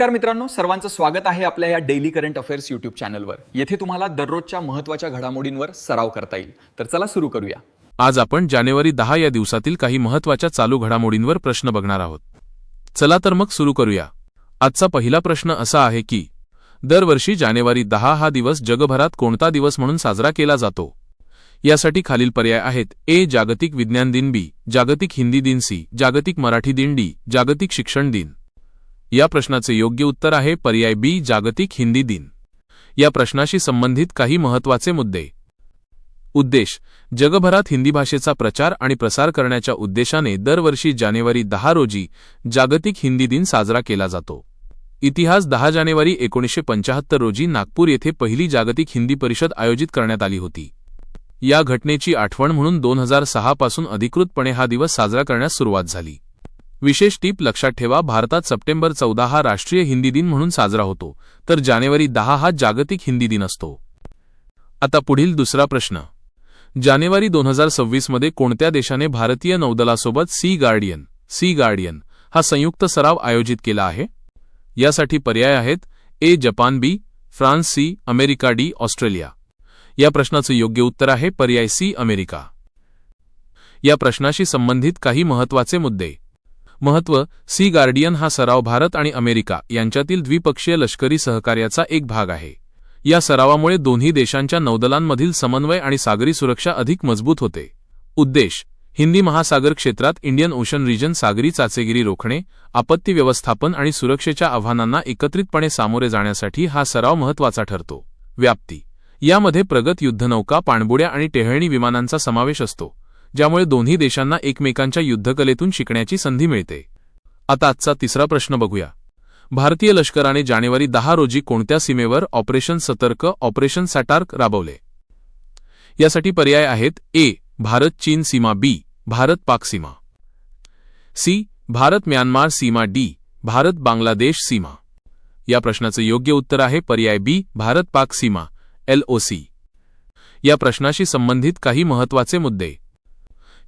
नमस्कार मित्रांनो, सर्वांचं स्वागत आहे आपल्या या डेली करंट अफेअर्स यूट्यूब चॅनलवर। येथे तुम्हाला दररोजच्या महत्त्वाच्या घडामोडींवर सराव करता येईल। तर चला सुरू करूया। आज आपण जानेवारी 10 या दिवसातील काही महत्त्वाच्या चालू घडामोडींवर प्रश्न बघणार आहोत। चला तर मग सुरू करूया। आजचा पहिला प्रश्न असा आहे की दरवर्षी जानेवारी 10 हा दिवस जगभरात कोणता दिवस म्हणून साजरा केला जातो? यासाठी खालील पर्याय आहेत: ए. जागतिक विज्ञान दिन, बी. जागतिक हिंदी दिन, सी. जागतिक मराठी दिन, डी. जागतिक शिक्षण दिन। या प्रश्नाचे योग्य उत्तर आहे पर्याय बी. जागतिक हिंदी दिन। या प्रश्नाशी संबंधित काही महत्त्वाचे मुद्दे. उद्देश: जगभरात हिंदी भाषेचा प्रचार आणि प्रसार करण्याच्या उद्देशाने दरवर्षी जानेवारी 10 रोजी जागतिक हिंदी दिन साजरा केला जातो। इतिहास: 10 जानेवारी 1975 रोजी नागपूर येथे पहिली जागतिक हिंदी परिषद आयोजित करण्यात आली होती। या घटनेची आठवण म्हणून 2006 पासून अधिकृतपणे हा दिवस साजरा करण्यास सुरुवात झाली। विशेष टीप लक्षात ठेवा, भारतात सप्टेंबर 14 हा राष्ट्रीय हिंदी दिन म्हणून साजरा होतो, तर जानेवारी 10 हा जागतिक हिंदी दिन असतो। आता पुढील दुसरा प्रश्न. जानेवारी 2026 मध्ये कोणत्या देशाने भारतीय नौदलासोबत सी गार्डियन हा संयुक्त सराव आयोजित केला आहे? यासाठी पर्याय आहेत: A. Japan, B. France, C. America, D. Australia. या प्रश्नाचं योग्य उत्तर आहे पर्याय सी. अमेरिका। या प्रश्नाशी संबंधित काही महत्त्वाचे मुद्दे. महत्त्व: सी गार्डियन हा सराव भारत आणि अमेरिका यांच्यातील द्विपक्षीय लष्करी सहकार्याचा एक भाग आहे। या सरावामुळे दोन्ही देशांच्या नौदलांमधील समन्वय आणि सागरी सुरक्षा अधिक मजबूत होते। उद्देश: हिंदी महासागर क्षेत्रात इंडियन ओशन रिजन सागरी चाचेगिरी रोखणे, आपत्ती व्यवस्थापन आणि सुरक्षेच्या आव्हानांना एकत्रितपणे सामोरे जाण्यासाठी हा सराव महत्त्वाचा ठरतो। व्याप्ती: यामध्ये प्रगत युद्धनौका, पाणबुड्या आणि टेहळणी विमानांचा समावेश असतो, ज्यामुळे दोन्ही देशांना एकमेकांच्या युद्धकलेतून शिकण्याची संधी मिळते। आता आजचा तिसरा प्रश्न बघूया। भारतीय लष्कराने जानेवारी 10 रोजी कोणत्या सीमेवर ऑपरेशन सतर्क, ऑपरेशन सॅटार्क राबवले? यासाठी पर्याय आहेत: ए. भारत चीन सीमा, बी. भारत पाक सीमा, सी. भारत म्यानमार सीमा, डी. भारत बांगलादेश सीमा। या प्रश्नाचं योग्य उत्तर आहे पर्याय बी. भारत पाक सीमा, LOC। या प्रश्नाशी संबंधित काही महत्त्वाचे मुद्दे.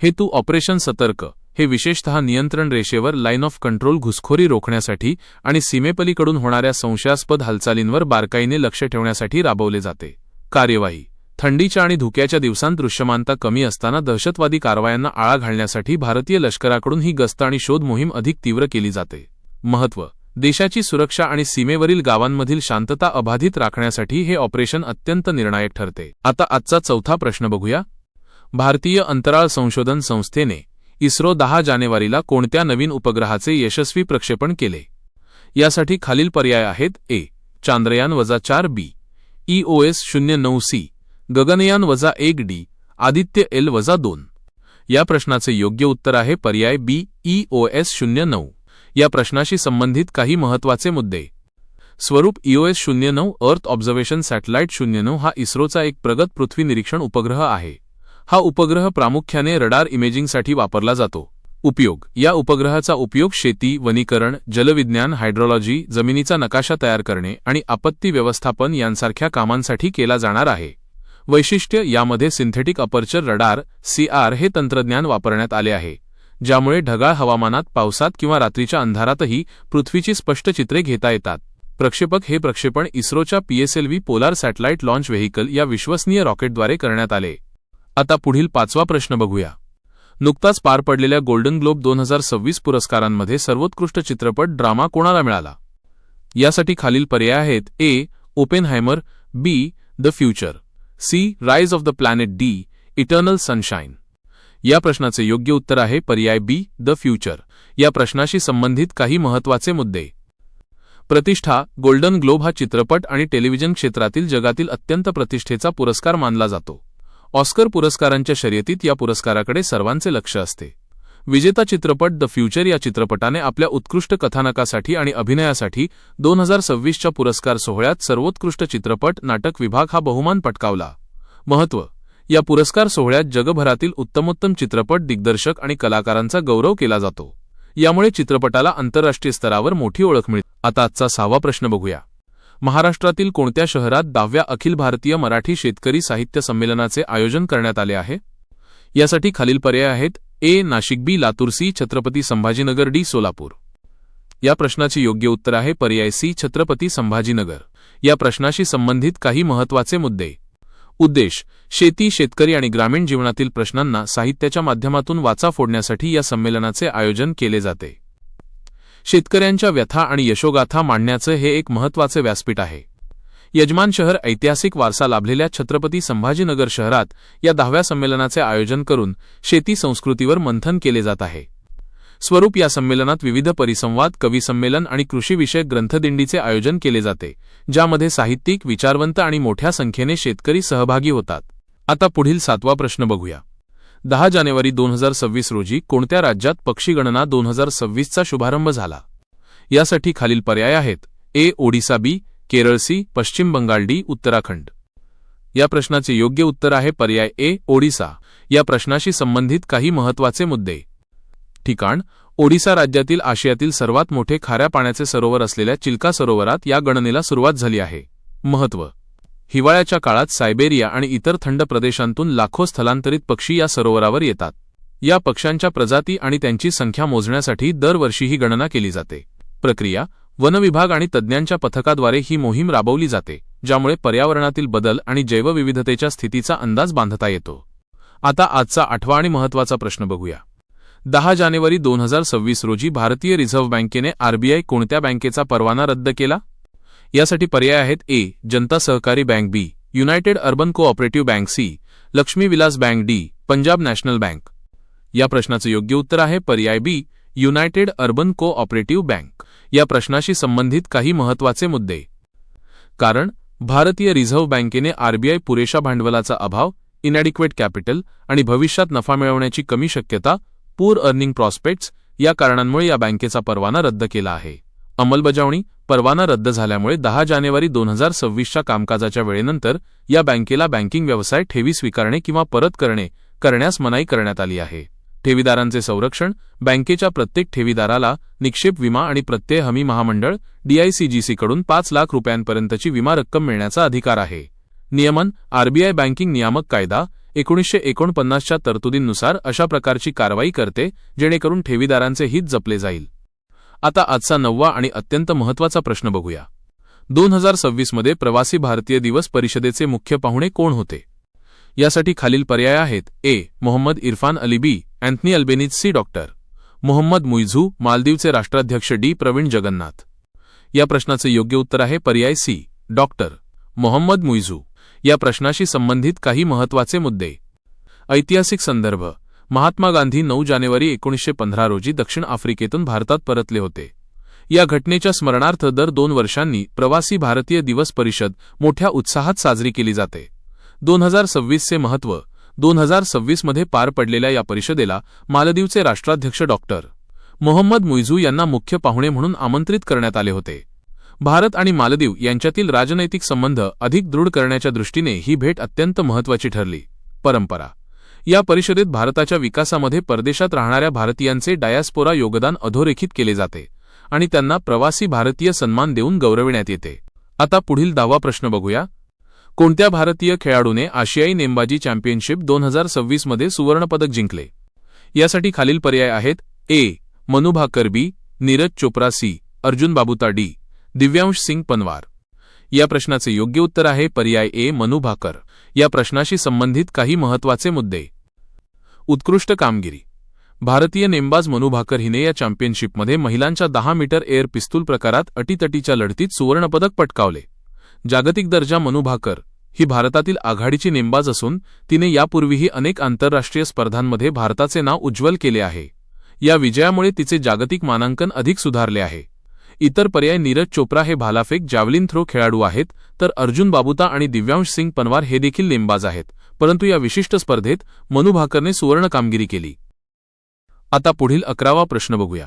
हेतू: ऑपरेशन सतर्क हे विशेषतः नियंत्रण रेषेवर लाईन ऑफ कंट्रोल घुसखोरी रोखण्यासाठी आणि सीमेपलीकडून होणाऱ्या संशयास्पद हालचालींवर बारकाईने लक्ष ठेवण्यासाठी राबवले जाते। कार्यवाही: थंडीच्या आणि धुक्याच्या दिवसांत दृश्यमानता कमी असताना दहशतवादी कारवायांना आळा घालण्यासाठी भारतीय लष्कराकडून ही गस्त आणि शोध मोहीम अधिक तीव्र केली जाते। महत्त्व: देशाची सुरक्षा आणि सीमेवरील गावांमधील शांतता अबाधित राखण्यासाठी हे ऑपरेशन अत्यंत निर्णायक ठरते। आता आजचा चौथा प्रश्न बघूया। भारतीय अंतराळ संशोधन संस्थेने इस्रो 10 जानेवारीला कोणत्या नवीन उपग्रहाचे यशस्वी प्रक्षेपण केले? यासाठी खालील पर्याय आहेत: ए. चांद्रयान-4, बी. EOS-09C, गगनयान-1, D. आदित्य L-2। या प्रश्नाचे योग्य उत्तर आहे पर्याय बी. EOS-09। या प्रश्नाशी संबंधित काही महत्त्वाचे मुद्दे. स्वरूप: EOS-09 अर्थ ऑब्झर्वेशन सॅटेलाइट 09 हा इस्रोचा एक प्रगत पृथ्वी निरीक्षण उपग्रह आहे। हा उपग्रह प्रामुख्याने रडार इमेजिंगसाठी वापरला जातो। उपयोग: या उपग्रहाचा उपयोग शेती, वनीकरण, जलविज्ञान, हायड्रोलॉजी, जमिनीचा नकाशा तयार करणे आणि आपत्ती व्यवस्थापन यांसारख्या कामांसाठी केला जाणार आहे। वैशिष्ट्य: यामध्ये सिंथेटिक अपर्चर रडार CR हे तंत्रज्ञान वापरण्यात आले आहे, ज्यामुळे ढगाळ हवामानात, पावसात किंवा रात्रीच्या अंधारातही पृथ्वीची स्पष्ट चित्रे घेता येतात। प्रक्षेपक: हे प्रक्षेपण इस्रोच्या PSLV polar satellite launch vehicle या विश्वसनीय रॉकेटद्वारे करण्यात आले। आता पुढील 5वा प्रश्न बघूया। नुकताच पार पडलेल्या गोल्डन ग्लोब 2026 पुरस्कारांमध्ये सर्वोत्कृष्ट चित्रपट ड्रामा कोणाला मिळाला? यासाठी खालील पर्याय आहेत: A. Oppenheimer, B. The future, C. Rise of the planet, D. Eternal sunshine. या प्रश्नाचे योग्य उत्तर आहे पर्याय बी. The future. या प्रश्नाशी संबंधित काही महत्त्वाचे मुद्दे. प्रतिष्ठा: गोल्डन ग्लोब हा चित्रपट आणि टेलिव्हिजन क्षेत्रातील जगातील अत्यंत प्रतिष्ठेचा पुरस्कार मानला जातो। ऑस्कर पुरस्कारांच्या शर्यतीत या पुरस्काराकडे सर्वांचे लक्ष असते। विजेता चित्रपट द फ्युचर या चित्रपटाने आपल्या उत्कृष्ट कथानकासाठी आणि अभिनयासाठी 2026च्या पुरस्कार सोहळ्यात सर्वोत्कृष्ट चित्रपट नाटक विभाग हा बहुमान पटकावला। महत्त्व: या पुरस्कार सोहळ्यात जगभरातील उत्तमोत्तम चित्रपट, दिग्दर्शक आणि कलाकारांचा गौरव केला जातो। यामुळे चित्रपटाला आंतरराष्ट्रीय स्तरावर मोठी ओळख मिळते। आता आजचा 6वा प्रश्न बघूया। महाराष्ट्रातील कोणत्या शहरात 10व्या अखिल भारतीय मराठी शेतकरी साहित्य संमेलनाचे आयोजन करण्यात आले आहे? यासाठी खालील पर्याय आहेत: ए. नाशिक, बी. लातूर, सी. छत्रपती संभाजीनगर, डी. सोलापूर। या प्रश्नाचे योग्य उत्तर आहे पर्याय सी छत्रपती संभाजीनगर. या प्रश्नाशी संबंधित काही महत्त्वाचे मुद्दे. उद्देश: शेती, शेतकरी आणि ग्रामीण जीवनातील प्रश्नांना साहित्याच्या माध्यमातून वाचा फोडण्यासाठी या संमेलनाचे आयोजन केले जाते. शेतकऱ्यांच्या व्यथा आणि यशोगाथा मांडण्याचे हे एक महत्त्वाचे व्यासपीठ आहे. यजमान शहर ऐतिहासिक वारसा लाभलेल्या छत्रपती संभाजीनगर शहरात या 10व्या संमेलनाचे आयोजन करून शेती संस्कृतीवर मंथन केले जात आहे. स्वरूप: या संमेलनात विविध परिसंवाद, कवी संमेलन आणि कृषीविषयक ग्रंथदिंडीचे आयोजन केले जाते, ज्यामध्ये साहित्यिक, विचारवंत आणि मोठ्या संख्येने शेतकरी सहभागी होतात. आता पुढील 7वा प्रश्न बघूया. 10 जानेवारी 2026 रोजी कोणत्या राज्यात पक्षी गणना 2026चा शुभारंभ झाला? यासाठी खालील पर्याय आहेत. ए. ओडिसा, बी. केरळ, सी. पश्चिम बंगाल, डी. उत्तराखंड. या प्रश्नाचे योग्य उत्तर आहे पर्याय ए. ओडिसा. या प्रश्नाशी संबंधित काही महत्त्वाचे मुद्दे. ठिकाण: ओडिसा राज्यातील आशियातील सर्वात मोठे खाऱ्या पाण्याचे सरोवर असलेल्या चिल्का सरोवरात या गणनेला सुरुवात झाली आहे. महत्त्व: हिवाळ्याच्या काळात सायबेरिया आणि इतर थंड प्रदेशांतून लाखो स्थलांतरित पक्षी या सरोवरावर येतात. या पक्ष्यांच्या प्रजाती आणि त्यांची संख्या मोजण्यासाठी दरवर्षी ही गणना केली जाते. प्रक्रिया: वन विभाग आणि तज्ज्ञांच्या पथकाद्वारे ही मोहीम राबवली जाते, ज्यामुळे पर्यावरणातील बदल आणि जैवविविधतेच्या स्थितीचा अंदाज बांधता येतो. आता आजचा 8वा आणि महत्त्वाचा प्रश्न बघूया. 10 जानेवारी 2026 रोजी भारतीय रिझर्व्ह बँकेने आरबीआय कोणत्या बँकेचा परवाना रद्द केला? यासाठी पर्याय आहेत. A. Janata Sahakari bank, B. United Urban Cooperative Bank, C. Lakshmi Vilas bank, D. Punjab National Bank. या प्रश्नाचे योग्य उत्तर आहे पर्याय B. United Urban Cooperative Bank. या प्रश्नाशी संबंधित काही महत्त्वाचे मुद्दे. कारण: भारतीय रिझर्व्ह बँकेने आरबीआय पुरेशा भांडवलाचा अभाव, इनॅडिक्वेट कॅपिटल आणि भविष्यात नफा मिळवण्याची कमी शक्यता, पूर अर्निंग प्रॉस्पेक्ट्स या कारणांमुळे या बँकेचा परवाना रद्द केला आहे. अंमलबजावणी: परवाना रद्द झाल्यामुळे 10 जानेवारी 2026च्या कामकाजाच्या वेळेनंतर या बँकेला बँकिंग व्यवसाय, ठेवी स्वीकारणे किंवा परत करण्यास मनाई करण्यात आली आहे. ठेवीदारांचे संरक्षण: बँकेच्या प्रत्येक ठेवीदाराला निक्षेप विमा आणि प्रत्यय हमी महामंडळ DICGC कडून 5 लाख रुपयांपर्यंतची विमा रक्कम मिळण्याचा अधिकार आहे. नियमन: आरबीआय बँकिंग नियामक कायदा 1949च्या तरतुदींनुसार अशा प्रकारची कारवाई करते जेणेकरून ठेवीदारांचे हित जपले जाईल. आता आजचा 9वा आणि अत्यंत महत्त्वाचा प्रश्न बघूया. 2026 मध्ये प्रवासी भारतीय दिवस परिषदेचे मुख्य पाहुणे कोण होते? यासाठी खालील पर्याय आहेत. A. Mohammed Irfan Ali, B. Anthony Albanese, C. Doctor Mohamed Muizzu, मालदीवचे राष्ट्राध्यक्ष, डी. प्रवीण जगन्नाथ. या प्रश्नाचे योग्य उत्तर आहे पर्याय सी. डॉक्टर मोहम्मद मुइझू. या प्रश्नाशी संबंधित काही महत्त्वाचे मुद्दे. ऐतिहासिक संदर्भ: महात्मा गांधी 9 जानेवारी 1915 रोजी दक्षिण आफ्रिकेतून भारतात परतले होते. या घटनेच्या स्मरणार्थ दर 2 वर्षांनी प्रवासी भारतीय दिवस परिषद मोठ्या उत्साहात साजरी केली जाते. 2026 चे महत्त्व: 2026 मध्ये पार पडलेल्या या परिषदेला मालदीवचे राष्ट्राध्यक्ष डॉक्टर मोहम्मद मुइझू यांना मुख्य पाहुणे म्हणून आमंत्रित करण्यात आले होते. भारत आणि मालदीव यांच्यातील राजनैतिक संबंध अधिक दृढ करण्याच्या दृष्टीने ही भेट अत्यंत महत्त्वाची ठरली. परंपरा: या परिषदेत भारताच्या विकासामध्ये परदेशात राहणाऱ्या भारतीयांचे डायस्पोरा योगदान अधोरेखित केले जाते आणि त्यांना प्रवासी भारतीय सन्मान देऊन गौरविण्यात येते. आता पुढील 10वा प्रश्न बघूया. कोणत्या भारतीय खेळाडूने आशियाई नेमबाजी चॅम्पियनशिप 2026 मध्ये सुवर्णपदक जिंकले? यासाठी खालील पर्याय आहेत. ए. मनू भाकर, बी. नीरज चोप्रा, सी. अर्जुन बाबुता, डी. दिव्यांश सिंग पनवार. या प्रश्नाचे योग्य उत्तर आहे पर्याय ए. मनू भाकर. या प्रश्नाशी संबंधित काही महत्त्वाचे मुद्दे. उत्कृष्ट कामगिरी: भारतीय नेमबाज मनू भाकर हिने या चॅम्पियनशिपमध्ये महिलांच्या 10 मीटर एअर पिस्तूल प्रकारात अटीतटीच्या लढतीत सुवर्णपदक पटकावले. जागतिक दर्जा: मनू भाकर ही भारतातील आघाडीची नेमबाज असून तिने यापूर्वीही अनेक आंतरराष्ट्रीय स्पर्धांमध्ये भारताचे नाव उज्ज्वल केले आहे. या विजयामुळे तिचे जागतिक मानांकन अधिक सुधारले आहे. इतर पर्याय: नीरज चोप्रा हे भालाफेक, जॅव्हलिन थ्रो खेळाडू आहेत, तर अर्जुन बाबुता आणि दिव्यांश सिंग पनवार हे देखील नेमबाज आहेत, परंतु या विशिष्ट स्पर्धेत मनू भाकरने सुवर्ण कामगिरी केली. आता पुढील 11वा प्रश्न बघूया.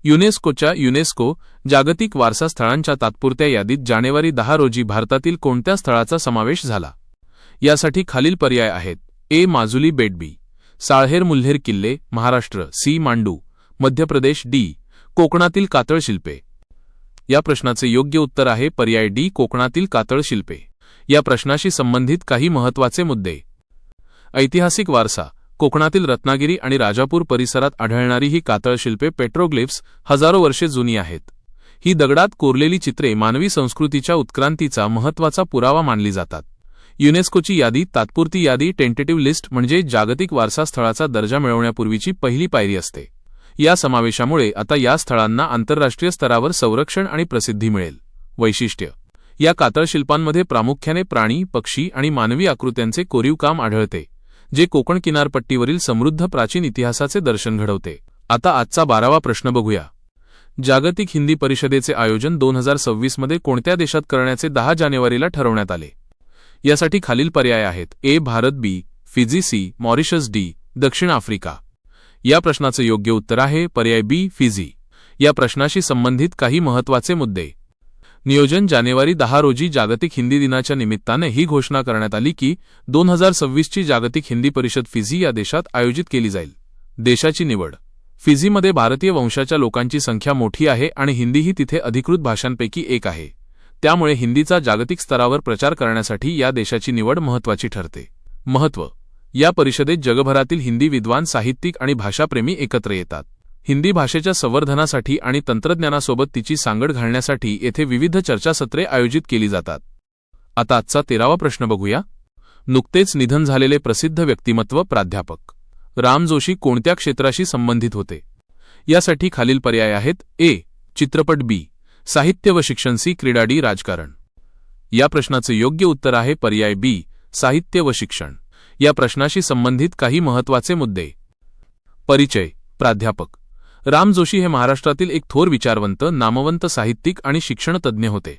युनेस्को जागतिक वारसा स्थळांच्या तात्पुरत्या यादीत जानेवारी 10 रोजी भारतातील कोणत्या स्थळाचा समावेश झाला? यासाठी खालील पर्याय आहेत. ए. माजुली बेट, बी. साळहेर मुल्हेर किल्ले, महाराष्ट्र, सी. मांडू, मध्य प्रदेश, डी. कोकणातील कातळ शिल्पे. या प्रश्नाचे योग्य उत्तर आहे पर्याय डी. कोकणातील कातळ शिल्पे. या प्रश्नाशी संबंधित काही महत्त्वाचे मुद्दे. ऐतिहासिक वारसा: कोकणातील रत्नागिरी आणि राजापूर परिसरात आढळणारी ही कातळ शिल्पे पेट्रोग्लिफ्स हजारो वर्षे जुनी आहेत. ही दगडात कोरलेली चित्रे मानवी संस्कृतीच्या उत्क्रांतीचा महत्त्वाचा पुरावा मानली जातात. युनेस्कोची यादी, तात्पुरती यादी, टेंटेटिव्ह लिस्ट म्हणजे जागतिक वारसा स्थळाचा दर्जा मिळवण्यापूर्वीची पहिली पायरी असते. या समावेशामुळे आता या स्थळांना आंतरराष्ट्रीय स्तरावर संरक्षण आणि प्रसिद्धी मिळेल. वैशिष्ट्य: या कातळ शिल्पांमध्ये प्रामुख्याने प्राणी, पक्षी आणि मानवी आकृत्यांचे कोरीव काम आढळते, जे कोकण किनारपट्टीवरील समृद्ध प्राचीन इतिहासाचे दर्शन घडवते. आता आजचा 12वा प्रश्न बघूया. जागतिक हिंदी परिषदेचे आयोजन 2026 मध्ये कोणत्या देशात करण्याचे 10 जानेवारीला ठरवण्यात आले? यासाठी खालील पर्याय आहेत: A. Bharat, B. Fiji, C. Mauritius, D. दक्षिण आफ्रिका. या प्रश्नाचं योग्य उत्तर आहे पर्याय बी. फिजी. या प्रश्नाशी संबंधित काही महत्त्वाचे मुद्दे. नियोजन: जानेवारी 10 रोजी जागतिक हिंदी दिनाच्या निमित्ताने ही घोषणा करण्यात आली की 2026 ची जागतिक हिंदी परिषद फिजी या देशात आयोजित केली जाईल. देशाची निवड: फिजीमध्ये भारतीय वंशाच्या लोकांची संख्या मोठी आहे आणि हिंदी ही तिथे अधिकृत भाषांपैकी एक आहे. त्यामुळे हिंदीचा जागतिक स्तरावर प्रचार करण्यासाठी या देशाची निवड महत्त्वाची ठरते. महत्त्व: या परिषदेत जगभरातील हिंदी विद्वान, साहित्यिक आणि भाषाप्रेमी एकत्र येतात. हिंदी भाषेच्या संवर्धनासाठी आणि तंत्रज्ञानासोबत तिची सांगड घालण्यासाठी येथे विविध चर्चासत्रे आयोजित केली जातात. आता आजचा 13वा प्रश्न बघूया. नुकतेच निधन झालेले प्रसिद्ध व्यक्तिमत्व प्राध्यापक राम जोशी कोणत्या क्षेत्राशी संबंधित होते? यासाठी खालील पर्याय आहेत: ए. चित्रपट, बी. साहित्य व शिक्षण, सी. क्रीडा, डी. राजकारण. या प्रश्नाचं योग्य उत्तर आहे पर्याय बी. साहित्य व शिक्षण. या प्रश्नाशी संबंधित काही महत्त्वाचे मुद्दे. परिचय: प्राध्यापक राम जोशी हे महाराष्ट्रातील एक थोर विचारवंत, नामवंत साहित्यिक आणि शिक्षणतज्ज्ञ होते.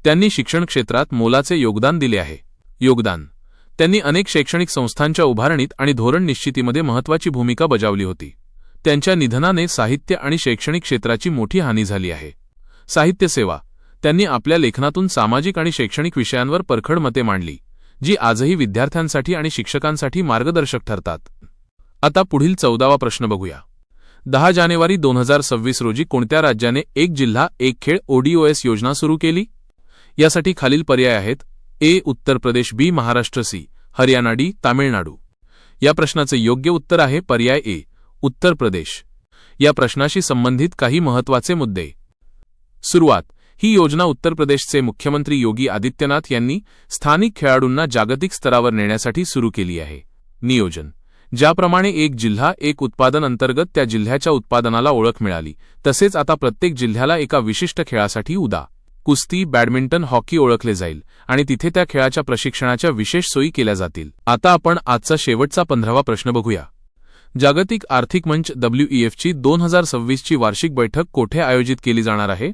त्यांनी शिक्षण क्षेत्रात मोलाचे योगदान दिले आहे. योगदान: त्यांनी अनेक शैक्षणिक संस्थांच्या उभारणीत आणि धोरण निश्चितीमध्ये महत्त्वाची भूमिका बजावली होती. त्यांच्या निधनाने साहित्य आणि शैक्षणिक क्षेत्राची मोठी हानी झाली आहे. साहित्य सेवा: त्यांनी आपल्या लेखनातून सामाजिक आणि शैक्षणिक विषयांवर परखड मते मांडली, जी आजही विद्यार्थ्यांसाठी आणि शिक्षकांसाठी मार्गदर्शक ठरतात. आता पुढील 14वा प्रश्न बघूया. 10 जानेवारी 2026 रोजी कोणत्या राज्याने एक जिल्हा एक खेळ ODOS योजना सुरू केली? यासाठी खालील पर्याय आहेत: ए. उत्तर प्रदेश, बी. महाराष्ट्र, सी. हरियाणा, डी. तामिळनाडू. या प्रश्नाचं योग्य उत्तर आहे पर्याय ए. उत्तर प्रदेश. या प्रश्नाशी संबंधित काही महत्त्वाचे मुद्दे. सुरुवात: ही योजना उत्तर प्रदेशचे मुख्यमंत्री योगी आदित्यनाथ यांनी स्थानिक खेळाडूंना जागतिक स्तरावर नेण्यासाठी सुरू केली आहे. नियोजन: ज्याप्रमाणे एक जिल्हा एक उत्पादन अंतर्गत त्या जिल्ह्याच्या उत्पादनाला ओळख मिळाली, तसेच आता प्रत्येक जिल्ह्याला एका विशिष्ट खेळासाठी उदा. कुस्ती, बॅडमिंटन, हॉकी ओळखले जाईल आणि तिथे त्या खेळाच्या प्रशिक्षणाच्या विशेष सोयी केल्या जातील. आता आपण आजचा शेवटचा 15वा प्रश्न बघूया. जागतिक आर्थिक मंच WEF ची 2026 ची वार्षिक बैठक कोठे आयोजित केली जाणार आहे?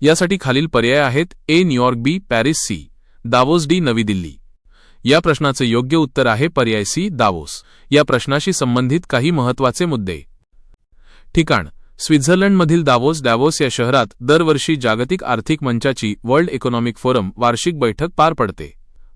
यासाठी खालील पर्याय आहेत: A. New York, B. Paris, C. Davos, D. Navi Delhi. या प्रश्नाचं योग्य उत्तर आहे पर्याय सी. दावोस. या प्रश्नाशी संबंधित काही महत्त्वाचे मुद्दे. ठिकाण: स्वित्झर्लंडमधील दावोस या शहरात दरवर्षी जागतिक आर्थिक मंचाची वर्ल्ड इकॉनॉमिक फोरम वार्षिक बैठक पार पडते.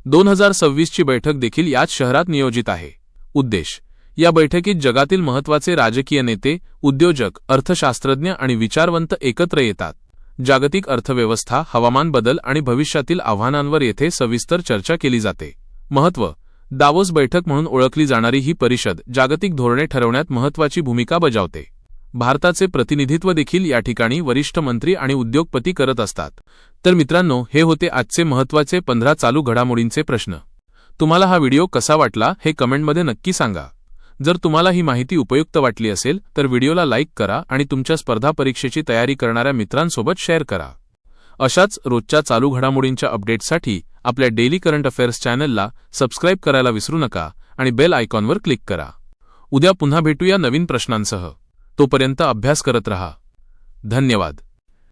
2026 ची बैठक देखील याच शहरात नियोजित आहे. उद्देश: या बैठकीत जगातील महत्त्वाचे राजकीय नेते, उद्योजक, अर्थशास्त्रज्ञ आणि विचारवंत एकत्र येतात. जागतिक अर्थव्यवस्था, हवामान बदल आणि भविष्यातील आव्हानांवर येथे सविस्तर चर्चा केली जाते. महत्त्व: दावोस बैठक म्हणून ओळखली जाणारी ही परिषद जागतिक धोरणे ठरवण्यात महत्त्वाची भूमिका बजावते. भारताचे प्रतिनिधित्व देखील या ठिकाणी वरिष्ठ मंत्री आणि उद्योगपती करत असतात. तर मित्रांनो, हे होते आजचे महत्त्वाचे 15 चालू घडामोडींचे प्रश्न. तुम्हाला हा व्हिडिओ कसा वाटला हे कमेंटमध्ये नक्की सांगा. जर तुम्हाला ही माहिती उपयुक्त वाटली असेल तर व्हिडिओला लाईक करा आणि तुमच्या स्पर्धा परीक्षेची तयारी करणाऱ्या मित्रांसोबत शेअर करा. अशाच रोजच्या चालू घडामोडींच्या अपडेट्ससाठी आपल्या डेली करंट अफेअर्स चॅनलला सबस्क्राईब करायला विसरू नका आणि बेल आयकॉनवर क्लिक करा. उद्या पुन्हा भेटूया नवीन प्रश्नांसह. तोपर्यंत अभ्यास करत रहा. धन्यवाद.